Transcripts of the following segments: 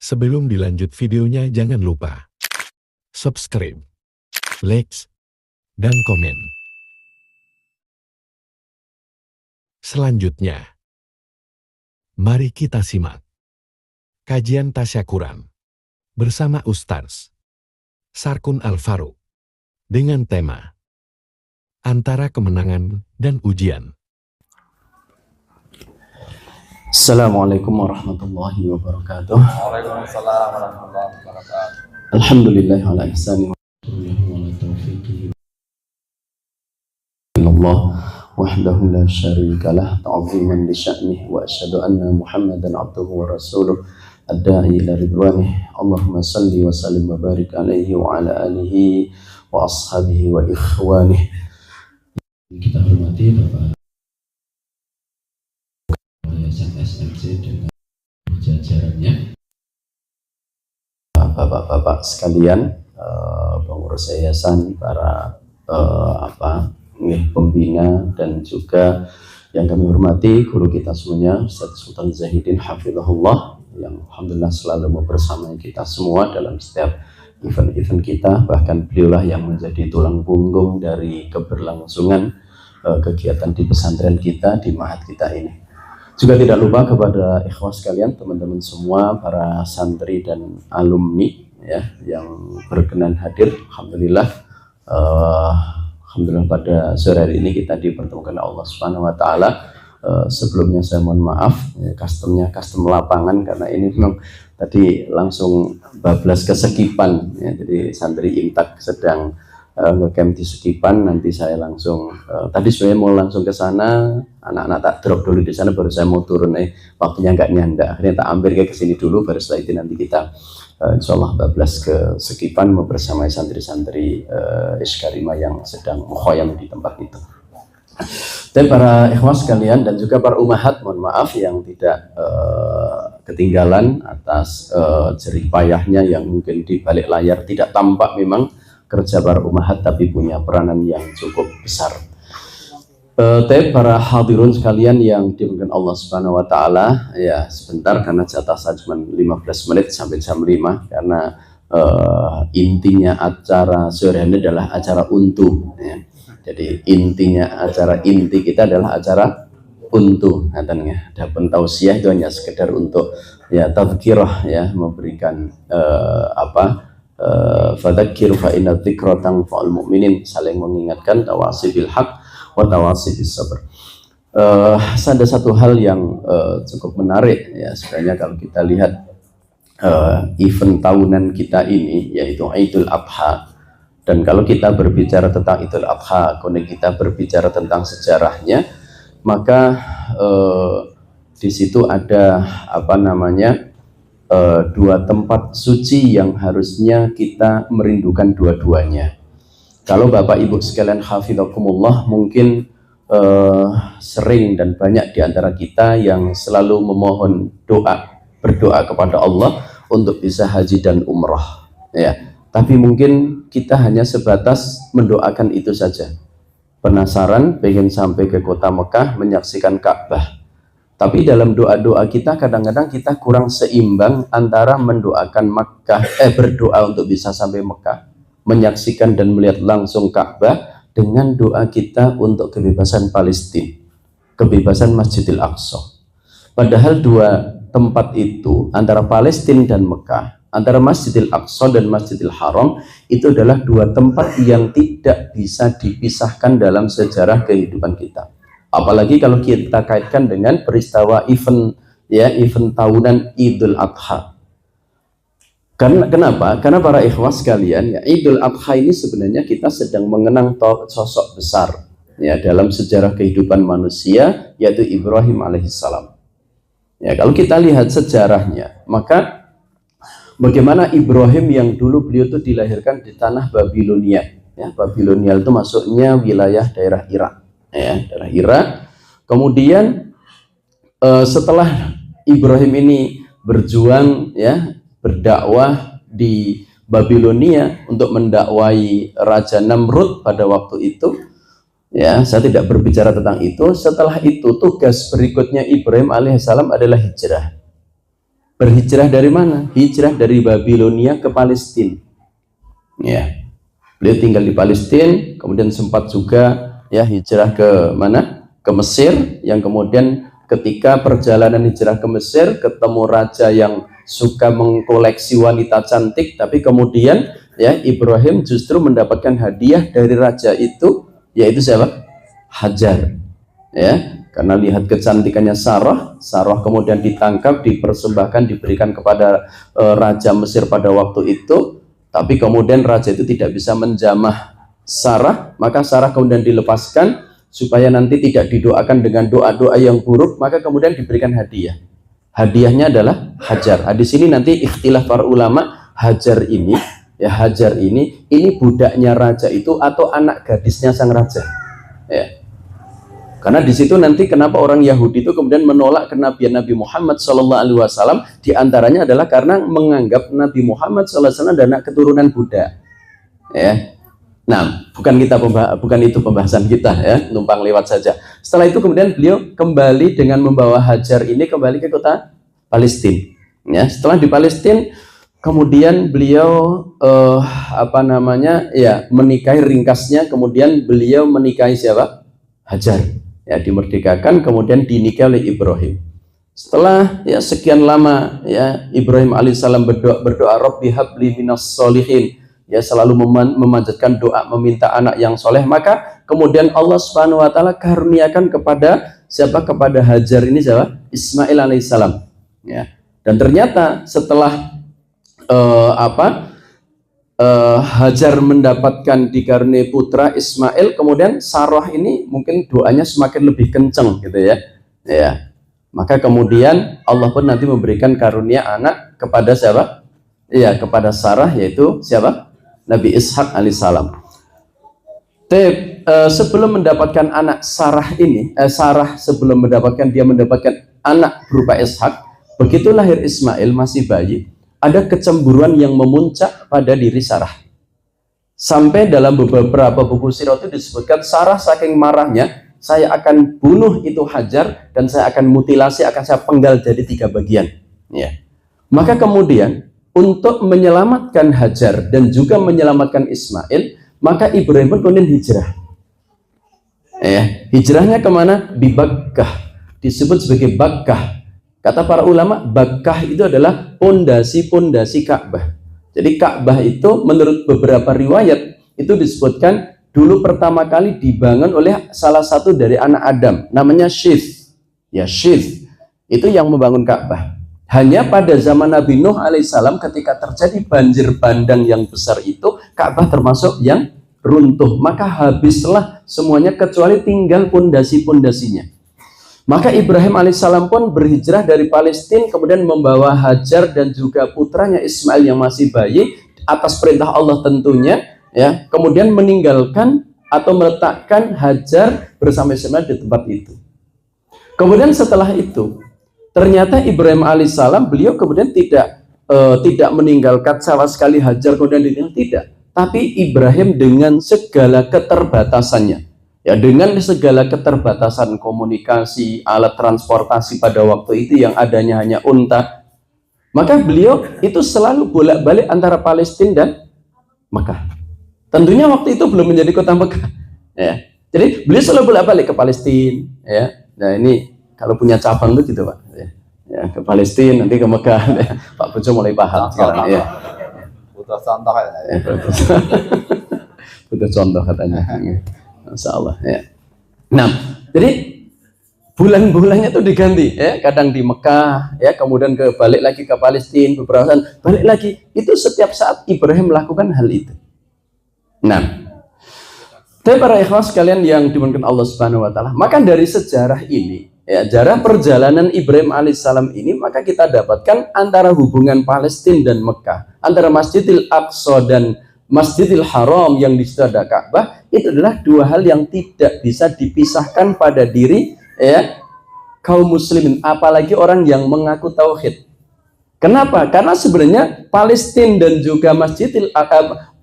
Sebelum dilanjut videonya jangan lupa subscribe, like, dan komen. Selanjutnya, mari kita simak kajian tasyakuran bersama Ustaz Sarkun Al-Faruq dengan tema Antara Kemenangan dan Ujian. Assalamualaikum warahmatullahi wabarakatuh. Waalaikumsalam warahmatullahi wabarakatuh. Alhamdulillah ala ihsani wa ala taufiqihi Allah wahdahu la syarika lah ta'ziman li sya'nih wa asyhadu anna Muhammadan abduhu wa rasuluh ad-da'i ila ridwanih. Allahumma salli wa sallim wa barik alaihi wa ala alihi wa ashabihi wa ikhwanih. Kita hormati Bapak SMC dengan jajarannya, bapak-bapak sekalian, pengurus yayasan, para pembina, dan juga yang kami hormati guru kita semuanya, Ustaz Sultan Zahidin Hafizahullah, yang alhamdulillah selalu membersamai kita semua dalam setiap event-event kita. Bahkan beliaulah yang menjadi tulang punggung dari keberlangsungan kegiatan di pesantren kita, di ma'had kita ini. Juga tidak lupa kepada ikhwas sekalian, teman-teman semua, para santri dan alumni ya, yang berkenan hadir. Alhamdulillah, alhamdulillah pada sore hari ini kita dipertemukan Allah Subhanahu wa taala. Sebelumnya saya mohon maaf, ya, custom lapangan, karena ini memang tadi langsung bablas kesekipan ya, jadi santri Imtak sedang ngecamp di Sekipan. Nanti saya langsung tadi sebenarnya mau langsung ke sana, anak-anak tak drop dulu di sana, baru saya mau turun, waktunya nggak nyanda, akhirnya tak ambil kayak kesini dulu, baru setelah itu nanti kita insyaallah bablas ke Sekipan membersamai santri-santri Iskarima yang sedang mukhoyam di tempat itu. Dan para ikhwas sekalian dan juga para umahat, mohon maaf yang tidak ketinggalan atas jerih payahnya yang mungkin di balik layar tidak tampak memang kerja para umahat, tapi punya peranan yang cukup besar. Para hadirun sekalian yang dimuliakan Allah Subhanahu wa taala, ya sebentar karena jatah saya cuma 15 menit sampai jam 5, karena intinya acara sore ini adalah acara untu ya. Jadi intinya acara inti kita adalah acara untu, katanya. Adapun tausiah itu hanya sekedar untuk ya tadzkirah ya, memberikan fadzakir fa inna dzikra tanfa'ul mu'minin, saling mengingatkan, tawasi bil haq wa tawasi bis sabr. Ada satu hal yang cukup menarik ya, sebenarnya kalau kita lihat event tahunan kita ini, yaitu Idul Adha. Dan kalau kita berbicara tentang Idul Adha, kemudian kita berbicara tentang sejarahnya, maka di situ ada dua tempat suci yang harusnya kita merindukan dua-duanya. Kalau Bapak Ibu sekalian hafizakumullah, mungkin sering dan banyak di antara kita yang selalu memohon berdoa kepada Allah untuk bisa haji dan umrah ya. Tapi mungkin kita hanya sebatas mendoakan itu saja. Penasaran, pengen sampai ke kota Mekah, menyaksikan Ka'bah. Tapi dalam doa-doa kita kadang-kadang kita kurang seimbang antara mendoakan berdoa untuk bisa sampai Mekah, menyaksikan dan melihat langsung Ka'bah, dengan doa kita untuk kebebasan Palestina, kebebasan Masjidil Aqsa. Padahal dua tempat itu, antara Palestina dan Mekah, antara Masjidil Aqsa dan Masjidil Haram, itu adalah dua tempat yang tidak bisa dipisahkan dalam sejarah kehidupan kita. Apalagi kalau kita kaitkan dengan peristiwa event tahunan Idul Adha. Kenapa? Karena para ikhwas sekalian, ya, Idul Adha ini sebenarnya kita sedang mengenang sosok besar ya dalam sejarah kehidupan manusia, yaitu Ibrahim alaihissalam. Ya, kalau kita lihat sejarahnya, maka bagaimana Ibrahim yang dulu beliau itu dilahirkan di tanah Babilonia. Ya, Babilonia itu masuknya wilayah daerah Irak. Ya, daerah Irak. Kemudian setelah Ibrahim ini berjuang ya, berdakwah di Babilonia untuk mendakwai Raja Namrud pada waktu itu ya, saya tidak berbicara tentang itu. Setelah itu tugas berikutnya Ibrahim alaihissalam adalah hijrah Berhijrah dari mana? Hijrah dari Babilonia ke Palestina. Ya. Beliau tinggal di Palestina, kemudian sempat juga ya hijrah ke mana? Ke Mesir, yang kemudian ketika perjalanan hijrah ke Mesir ketemu raja yang suka mengkoleksi wanita cantik, tapi kemudian ya Ibrahim justru mendapatkan hadiah dari raja itu, yaitu siapa? Hajar. Ya, karena lihat kecantikannya Sarah kemudian ditangkap, dipersembahkan, diberikan kepada raja Mesir pada waktu itu. Tapi kemudian raja itu tidak bisa menjamah Sarah, maka Sarah kemudian dilepaskan supaya nanti tidak didoakan dengan doa-doa yang buruk, maka kemudian diberikan hadiah. Hadiahnya adalah Hajar. Di sini nanti ikhtilaf para ulama, Hajar ini ini budaknya raja itu atau anak gadisnya sang raja. Ya. Karena di situ nanti kenapa orang Yahudi itu kemudian menolak kenabian Nabi Muhammad SAW, diantaranya adalah karena menganggap Nabi Muhammad SAW adalah keturunan Buddha. Ya. Nah, bukan itu pembahasan kita ya, numpang lewat saja. Setelah itu kemudian beliau kembali dengan membawa Hajar ini kembali ke kota Palestina. Ya, setelah di Palestina kemudian beliau menikahi, ringkasnya kemudian beliau menikahi siapa? Hajar. Ya, dimerdekakan kemudian dinikahi oleh Ibrahim. Setelah ya sekian lama ya Ibrahim alaihissalam berdoa Rabbi habli minas solihin, ya selalu memanjatkan doa meminta anak yang soleh, maka kemudian Allah Subhanahu wa taala karuniakan kepada siapa? Kepada Hajar ini siapa? Ismail alaihissalam. Ya. Dan ternyata setelah Hajar mendapatkan dikaruniai putra Ismail, kemudian Sarah ini mungkin doanya semakin lebih kenceng gitu ya. Ya. Maka kemudian Allah pun nanti memberikan karunia anak kepada siapa? Ya, kepada Sarah, yaitu siapa? Nabi Ishak alaihissalam. Sebelum mendapatkan anak Sarah ini, Sarah sebelum mendapatkan anak berupa Ishak, begitu lahir Ismail masih bayi, ada kecemburuan yang memuncak pada diri Sarah. Sampai dalam beberapa buku sirah itu disebutkan Sarah saking marahnya, saya akan bunuh itu Hajar dan saya akan mutilasi, akan saya penggal jadi 3 bagian. Ya. Maka kemudian untuk menyelamatkan Hajar dan juga menyelamatkan Ismail, maka Ibrahim pun kemudian hijrah. Ya. Hijrahnya kemana? Di Bakkah. Disebut sebagai Bakkah. Kata para ulama, Bakkah itu adalah pondasi-pondasi Ka'bah. Jadi Ka'bah itu menurut beberapa riwayat itu disebutkan dulu pertama kali dibangun oleh salah satu dari anak Adam, namanya Syith. Ya, Syith itu yang membangun Ka'bah. Hanya pada zaman Nabi Nuh alaihissalam ketika terjadi banjir bandang yang besar itu, Ka'bah termasuk yang runtuh. Maka habislah semuanya kecuali tinggal pondasi-pondasinya. Maka Ibrahim alaihissalam pun berhijrah dari Palestina, kemudian membawa Hajar dan juga putranya Ismail yang masih bayi atas perintah Allah tentunya, ya. Kemudian meninggalkan atau meletakkan Hajar bersama Ismail di tempat itu. Kemudian setelah itu, ternyata Ibrahim alaihissalam beliau kemudian tidak meninggalkan sama sekali Hajar kemudian ditinggal, tidak. Tapi Ibrahim dengan segala keterbatasannya. Ya, dengan segala keterbatasan komunikasi, alat transportasi pada waktu itu yang adanya hanya unta, maka beliau itu selalu bolak-balik antara Palestina dan Mekah. Tentunya waktu itu belum menjadi kota Mekah. Ya. Jadi beliau selalu bolak-balik ke Palestina. Ya. Nah ini kalau punya cabang tuh gitu Pak. Ya, ke Palestina nanti ke Mekah. Ya. Pak Pujo mulai paham sekarang. Ya. Butuh contoh ya. Butuh contoh katanya. Masya Allah ya. Nah, jadi bulan-bulannya itu diganti ya, kadang di Mekah ya, kemudian balik lagi ke Palestina, beberapa saat balik lagi. Itu setiap saat Ibrahim melakukan hal itu. Nah, tapi para ikhwas sekalian yang dimuliakan Allah Subhanahu wa taala, maka dari sejarah ini ya, sejarah perjalanan Ibrahim alaihissalam ini, maka kita dapatkan antara hubungan Palestina dan Mekah, antara Masjidil Aqsa dan Masjidil Haram yang di situ ada Ka'bah, itu adalah dua hal yang tidak bisa dipisahkan pada diri ya kaum muslimin, apalagi orang yang mengaku tauhid. Kenapa? Karena sebenarnya Palestina dan juga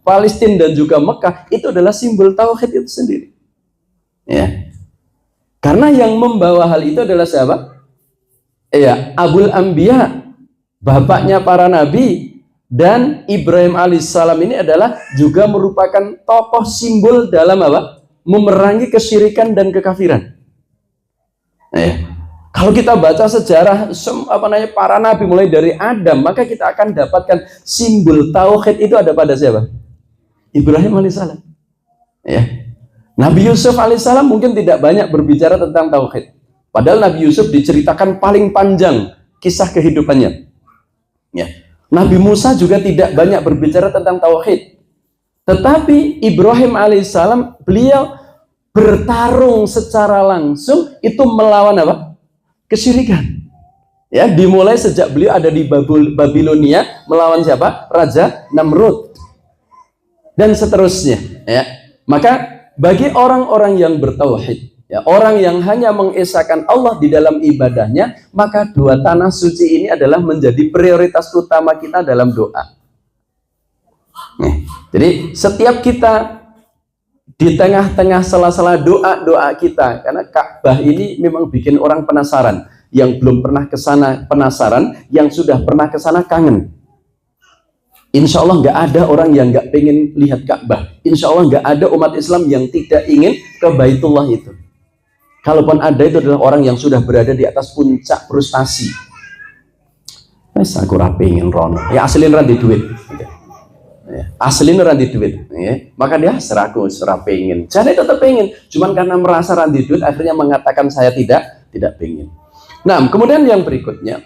Palestina dan juga Mekah itu adalah simbol tauhid itu sendiri. Ya. Karena yang membawa hal itu adalah siapa? Ya, Abul Anbiya, bapaknya para nabi, dan Ibrahim alaihissalam ini adalah juga merupakan tokoh simbol dalam apa? Memerangi kesyirikan dan kekafiran. Kalau kita baca sejarah para nabi mulai dari Adam, maka kita akan dapatkan simbol tauhid itu ada pada siapa? Ibrahim alaihissalam. Nabi Yusuf alaihissalam mungkin tidak banyak berbicara tentang tauhid. Padahal Nabi Yusuf diceritakan paling panjang kisah kehidupannya. Nabi Musa juga tidak banyak berbicara tentang tauhid. Tetapi Ibrahim alaihissalam, beliau bertarung secara langsung itu melawan apa? Kesyirikan. Dimulai sejak beliau ada di Babilonia melawan siapa? Raja Namrud. Dan seterusnya. Maka bagi orang-orang yang bertauhid, orang yang hanya mengesahkan Allah di dalam ibadahnya, maka dua tanah suci ini adalah menjadi prioritas utama kita dalam doa. Jadi setiap kita di tengah-tengah sela-sela doa-doa kita, karena Ka'bah ini memang bikin orang penasaran. Yang belum pernah ke sana penasaran, yang sudah pernah ke sana kangen. Insya Allah nggak ada orang yang nggak pengen lihat Ka'bah. Insya Allah nggak ada umat Islam yang tidak ingin ke Baitullah itu. Kalaupun ada, itu adalah orang yang sudah berada di atas puncak frustasi. Aku pengen rono. Aslin ranti duit. Aslin ranti duit. Maka dia serah pengen. Jadi tetap pengen. Cuman karena merasa ranti duit, akhirnya mengatakan saya tidak pengen. Nah, kemudian yang berikutnya,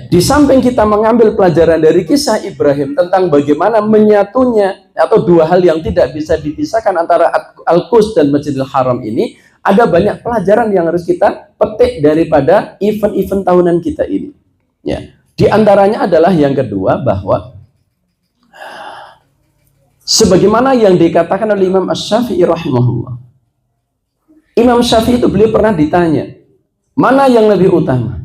di samping kita mengambil pelajaran dari kisah Ibrahim tentang bagaimana menyatunya atau dua hal yang tidak bisa dipisahkan antara Al-Quds dan Masjidil Haram ini, ada banyak pelajaran yang harus kita petik daripada event-event tahunan kita ini. Di antaranya adalah yang kedua, bahwa sebagaimana yang dikatakan oleh Imam Asy-Syafi'i rahimahullah. Imam Syafi'i itu beliau pernah ditanya, mana yang lebih utama?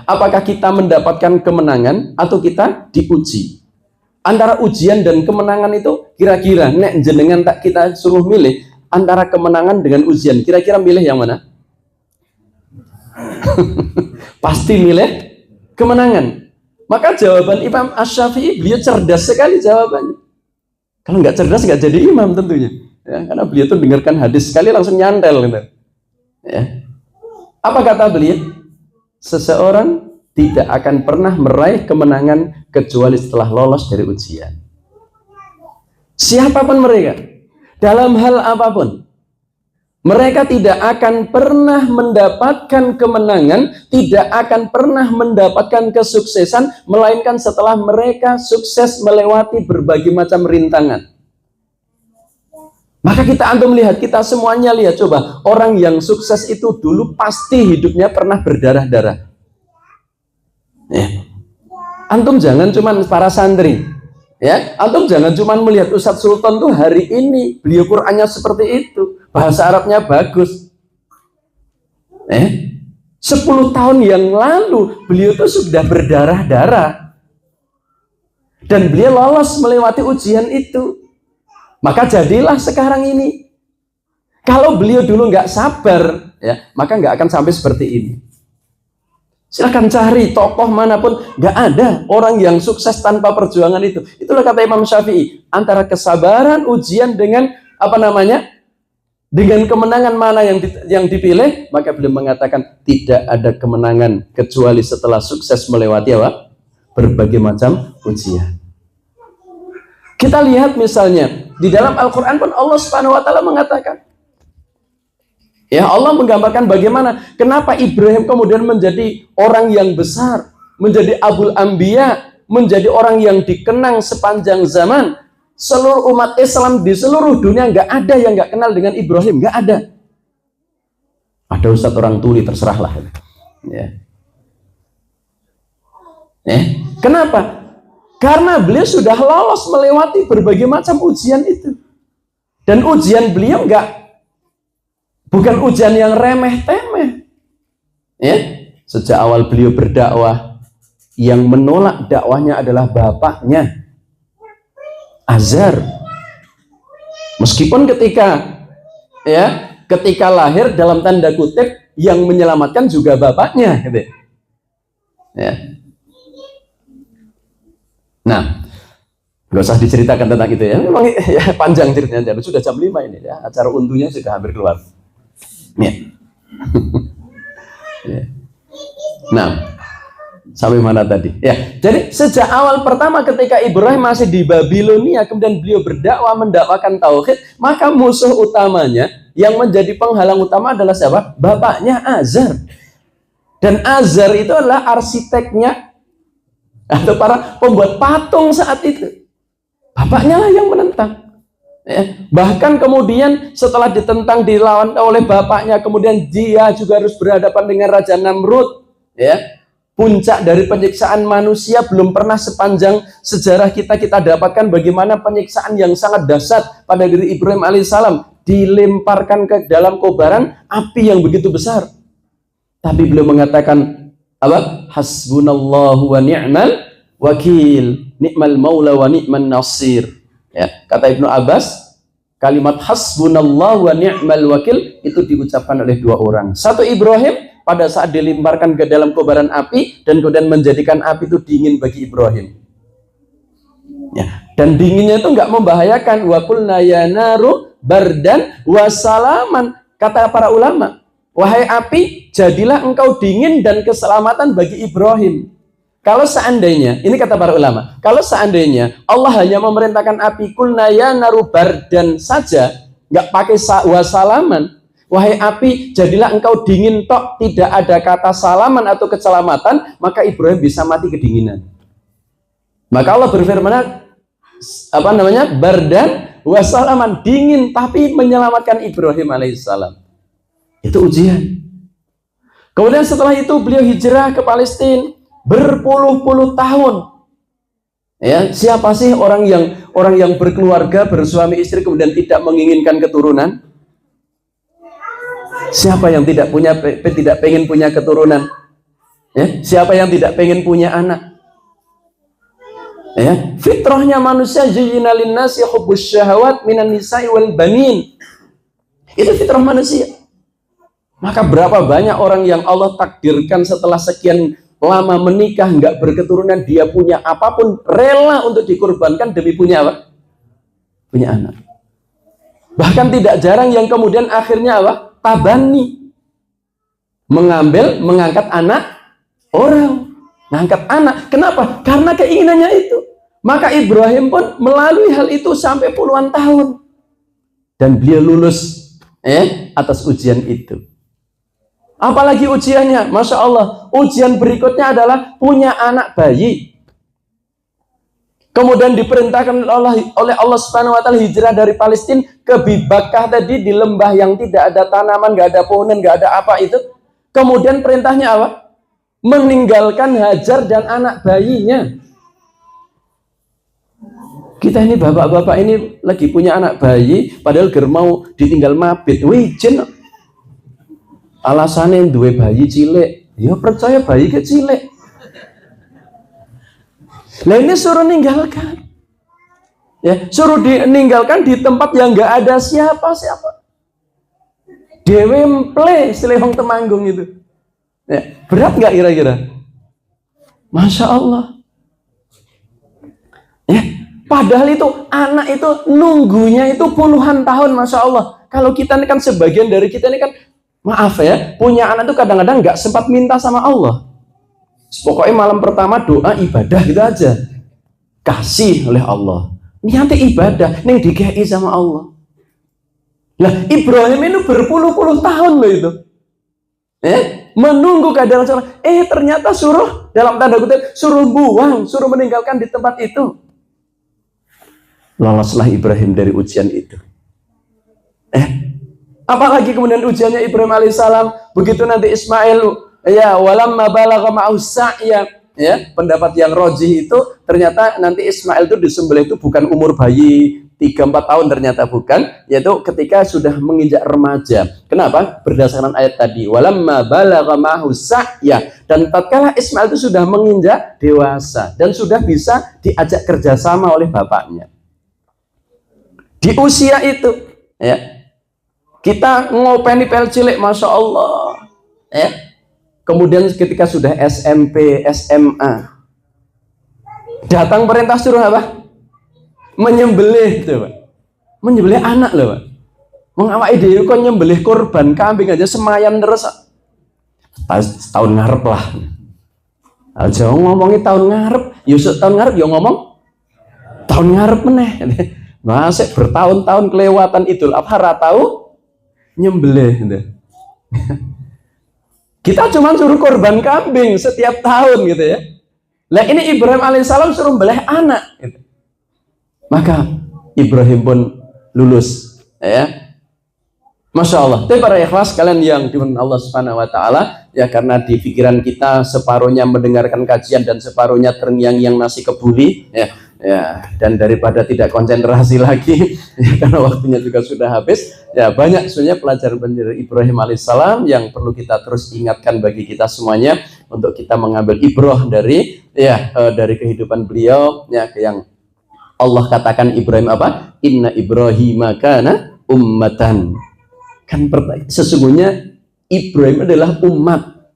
Apakah kita mendapatkan kemenangan atau kita diuji? Antara ujian dan kemenangan itu kira-kira nek jenengan tak kita suruh milih antara kemenangan dengan ujian, kira-kira milih yang mana? Pasti milih kemenangan. Maka jawaban Imam Asy-Syafi'i, beliau cerdas sekali jawabannya. Kalau nggak cerdas nggak jadi imam tentunya. Karena beliau tuh dengarkan hadis sekali langsung nyantel gitu. Apa kata beliau? Seseorang tidak akan pernah meraih kemenangan kecuali setelah lolos dari ujian. Siapapun mereka, dalam hal apapun, mereka tidak akan pernah mendapatkan kemenangan, tidak akan pernah mendapatkan kesuksesan, melainkan setelah mereka sukses melewati berbagai macam rintangan. Maka kita melihat, kita semuanya lihat, coba orang yang sukses itu dulu pasti hidupnya pernah berdarah-darah. Antum jangan cuman para santri, antum jangan cuman melihat Ustadz Sultan tuh hari ini beliau Qur'annya seperti itu, bahasa Arabnya bagus. 10 tahun yang lalu beliau tuh sudah berdarah-darah dan beliau lolos melewati ujian itu. Maka jadilah sekarang ini. Kalau beliau dulu nggak sabar, maka nggak akan sampai seperti ini. Silahkan cari tokoh manapun, nggak ada orang yang sukses tanpa perjuangan itu. Itulah kata Imam Syafi'i, antara kesabaran, ujian dengan dengan kemenangan mana yang dipilih, maka beliau mengatakan tidak ada kemenangan kecuali setelah sukses melewati berbagai macam ujian. Kita lihat misalnya di dalam Al-Quran pun Allah Subhanahu Wa Taala mengatakan, Allah menggambarkan bagaimana kenapa Ibrahim kemudian menjadi orang yang besar, menjadi Abul Anbiya, menjadi orang yang dikenang sepanjang zaman. Seluruh umat Islam di seluruh dunia nggak ada yang nggak kenal dengan Ibrahim, nggak ada. Ada ustadz orang tuli, terserahlah. Kenapa? Karena beliau sudah lolos melewati berbagai macam ujian itu. Dan ujian beliau bukan ujian yang remeh-temeh. Sejak awal beliau berdakwah, yang menolak dakwahnya adalah bapaknya, Azar. Meskipun ketika lahir dalam tanda kutip yang menyelamatkan juga bapaknya, Nah, nggak usah diceritakan tentang itu ya. Memang ya, panjang ceritanya. Sudah jam 5 ini ya. Acara untunya sudah hampir keluar. Ya. Ya. Nah, sampai mana tadi? Ya, jadi sejak awal pertama ketika Ibrahim masih di Babilonia, kemudian beliau berdakwah mendakwakan tauhid, maka musuh utamanya yang menjadi penghalang utama adalah siapa? Bapaknya Azar. Dan Azar itu adalah arsiteknya atau para pembuat patung saat itu. Bapaknya lah yang menentang. Ya. Bahkan kemudian setelah ditentang, dilawan oleh bapaknya, kemudian dia juga harus berhadapan dengan Raja Namrud. Ya, puncak dari penyiksaan manusia belum pernah sepanjang sejarah kita dapatkan bagaimana penyiksaan yang sangat dahsyat pada diri Ibrahim alaihissalam, dilemparkan ke dalam kobaran api yang begitu besar. Tapi beliau mengatakan apa? Hasbunallahu wa ni'mal wakil, ni'mal maula wa ni'man nasir. Ya, kata Ibnu Abbas, kalimat hasbunallahu wa ni'mal wakil itu diucapkan oleh dua orang. Satu Ibrahim pada saat dilemparkan ke dalam kobaran api dan kemudian menjadikan api itu dingin bagi Ibrahim. Ya, dan dinginnya itu nggak membahayakan. Wa qulna ya naru bardan wa salaman. Kata para ulama, wahai api, jadilah engkau dingin dan keselamatan bagi Ibrahim. Kalau seandainya, ini kata para ulama, kalau seandainya Allah hanya memerintahkan api qulna ya naru bardan saja, nggak pakai wasalaman, wahai api, jadilah engkau dingin tok, tidak ada kata salaman atau keselamatan, maka Ibrahim bisa mati kedinginan. Maka Allah berfirman, apa namanya? Bardan wasalaman, dingin tapi menyelamatkan Ibrahim alaihissalam. Itu ujian. Kemudian setelah itu beliau hijrah ke Palestina berpuluh-puluh tahun. Ya, siapa sih orang yang berkeluarga, bersuami istri kemudian tidak menginginkan keturunan? Siapa yang tidak pengen punya keturunan? Ya, siapa yang tidak pengen punya anak? Ya, fitrahnya manusia, zuyyina lin-nasi hubbus syahawat minan nisa'i wal banin. Itu fitrah manusia. Maka berapa banyak orang yang Allah takdirkan setelah sekian lama menikah nggak berketurunan, dia punya apapun rela untuk dikorbankan demi punya apa? Punya anak. Bahkan tidak jarang yang kemudian akhirnya apa? Tabani, mengangkat anak orang, mengangkat anak. Kenapa? Karena keinginannya itu. Maka Ibrahim pun melalui hal itu sampai puluhan tahun dan beliau lulus atas ujian itu. Apalagi ujiannya, Masya Allah, ujian berikutnya adalah punya anak bayi. Kemudian diperintahkan oleh Allah Subhanahu wa Ta'ala hijrah dari Palestina ke Bibakah tadi, di lembah yang tidak ada tanaman, nggak ada pohonan, nggak ada apa itu. Kemudian perintahnya apa? Meninggalkan Hajar dan anak bayinya. Kita ini bapak-bapak ini lagi punya anak bayi, padahal mau ditinggal mabit. Wijen. Alasannya duwe bayi cilik, ya percaya bayi ke cilik. Nah ini suruh ninggalkan, ya suruh meninggalkan di tempat yang nggak ada siapa-siapa. Dewe mple selehong Temanggung itu, ya, berat nggak kira-kira? Masya Allah. Ya, padahal itu anak itu nunggunya itu puluhan tahun, Masya Allah. Kalau kita ini kan sebagian dari kita ini kan, maaf ya, punya anak itu kadang-kadang nggak sempat minta sama Allah. Pokoknya malam pertama doa ibadah gitu aja. Kasih oleh Allah. Niatnya ibadah, neng dikei sama Allah. Nah, Ibrahim itu berpuluh-puluh tahun loh itu. Menunggu keadaan salah. Ternyata suruh, dalam tanda kutip, suruh buang, suruh meninggalkan di tempat itu. Loloslah Ibrahim dari ujian itu. Apalagi kemudian ujiannya Ibrahim alaihissalam, begitu nanti Ismail, ya walamma balagha ma'u sa'ya, ya pendapat yang rajih itu ternyata nanti Ismail itu disembelih itu bukan umur bayi 3-4 tahun, ternyata bukan, yaitu ketika sudah menginjak remaja. Kenapa? Berdasarkan ayat tadi, walamma balagha ma'u sa'ya, dan tatkala Ismail itu sudah menginjak dewasa dan sudah bisa diajak kerjasama oleh bapaknya. Di usia itu, ya. Kita ngopeni pel cilik, Masya Allah. Kemudian ketika sudah SMP, SMA, Datang perintah suruh apa? Menyembelih, coba. Menyembelih anak loh, Pak. Wong awake dhewe kok nyembelih korban kambing aja semayan terus. Tahun ngarep lah. Aja ngomongi tahun ngarep, Yusuf tahun ngarep ya ngomong tahun ngarep meneh. Masih bertahun-tahun kelewatan Idul Adha ra tahu nyembelih gitu. Kita cuma suruh korban kambing setiap tahun gitu ya. Lah ini Ibrahim alaihissalam suruh beleh anak gitu. Maka Ibrahim pun lulus ya. Masya Allah. Tapi para ikhlas kalian yang dimuliakan Allah Subhanahu Wa Taala, ya karena di pikiran kita separuhnya mendengarkan kajian dan separuhnya terngiang-ngiang nasi kebuli, ya, dan daripada tidak konsentrasi lagi, ya, karena waktunya juga sudah habis, ya banyak sebenarnya pelajaran Ibrahim alaihissalam yang perlu kita terus ingatkan bagi kita semuanya untuk kita mengambil ibrah dari dari kehidupan beliau, ya yang Allah katakan Ibrahim apa? Inna Ibrahima kana ummatan. Kan sesungguhnya Ibrahim adalah umat.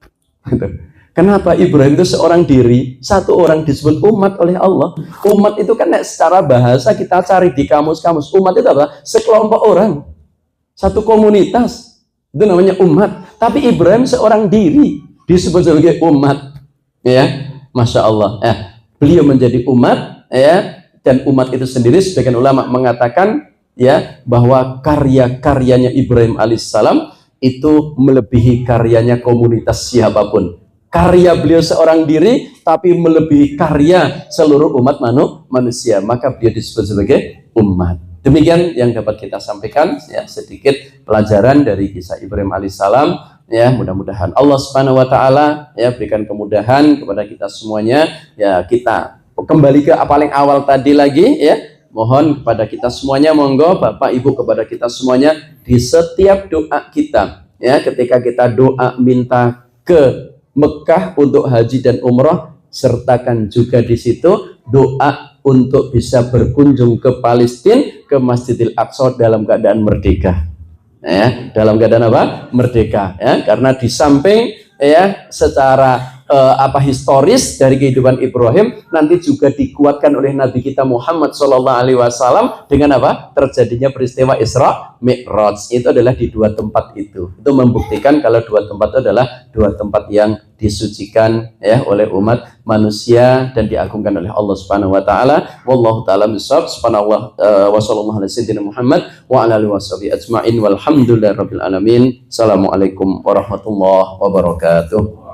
Kenapa Ibrahim itu seorang diri, satu orang disebut umat oleh Allah? Umat itu kan secara bahasa kita cari di kamus-kamus. Umat itu apa? Sekelompok orang, satu komunitas. Itu namanya umat. Tapi Ibrahim seorang diri disebut sebagai umat. Ya, Masya Allah. Beliau menjadi umat. Ya, dan umat itu sendiri sebagian ulama mengatakan ya bahwa karya-karyanya Ibrahim alaihissalam itu melebihi karyanya komunitas siapapun. Karya beliau seorang diri tapi melebihi karya seluruh umat manusia, maka beliau disebut sebagai umat. Demikian yang dapat kita sampaikan, ya sedikit pelajaran dari kisah Ibrahim alaihissalam. Ya, mudah-mudahan Allah Subhanahu Wa Taala ya berikan kemudahan kepada kita semuanya. Ya, kita kembali ke paling awal tadi lagi ya. Mohon kepada kita semuanya, monggo Bapak Ibu kepada kita semuanya di setiap doa kita, ya ketika kita doa minta ke Mekah untuk haji dan umroh, sertakan juga di situ doa untuk bisa berkunjung ke Palestina, ke Masjidil Aqsa dalam keadaan merdeka. Ya, dalam keadaan apa? Merdeka. Ya, karena di samping ya secara historis dari kehidupan Ibrahim nanti juga dikuatkan oleh Nabi kita Muhammad SAW dengan apa? Terjadinya peristiwa Isra Mi'raj. Itu adalah di dua tempat itu. Itu membuktikan kalau dua tempat itu adalah dua tempat yang disucikan ya oleh umat manusia dan diagungkan oleh Allah Subhanahu Wa Taala. Wallahu taala bisawab. Subhanallah wa sallallahu alaihi wasallam Muhammad wa ala alihi washabihi ajmain walhamdulillahirabbil alamin. Assalamualaikum warahmatullahi wabarakatuh.